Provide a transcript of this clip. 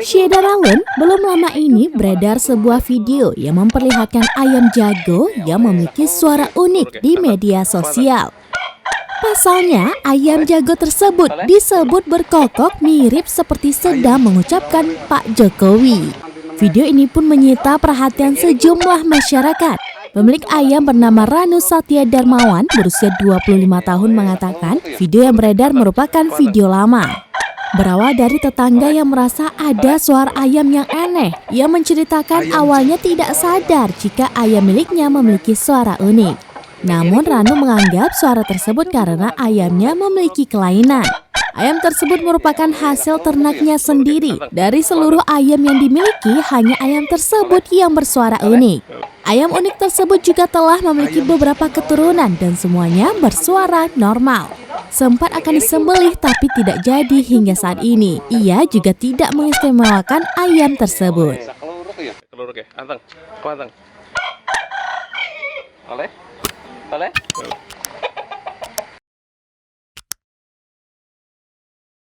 Syederalun, belum lama ini beredar sebuah video yang memperlihatkan ayam jago yang memiliki suara unik di media sosial. Pasalnya, ayam jago tersebut disebut berkokok mirip seperti sedang mengucapkan Pak Jokowi. Video ini pun menyita perhatian sejumlah masyarakat. Pemilik ayam bernama Ranu Satya Darmawan berusia 25 tahun mengatakan video yang beredar merupakan video lama. Berawal dari tetangga yang merasa ada suara ayam yang aneh. Ia menceritakan awalnya tidak sadar jika ayam miliknya memiliki suara unik. Namun Ranu menganggap suara tersebut karena ayamnya memiliki kelainan. Ayam tersebut merupakan hasil ternaknya sendiri. Dari seluruh ayam yang dimiliki, hanya ayam tersebut yang bersuara unik. Ayam unik tersebut juga telah memiliki beberapa keturunan dan semuanya bersuara normal. Sempat akan disembelih tapi tidak jadi hingga saat ini. Ia juga tidak mengistimewakan ayam tersebut. Keluruk ya, anteng, anteng. Oleh?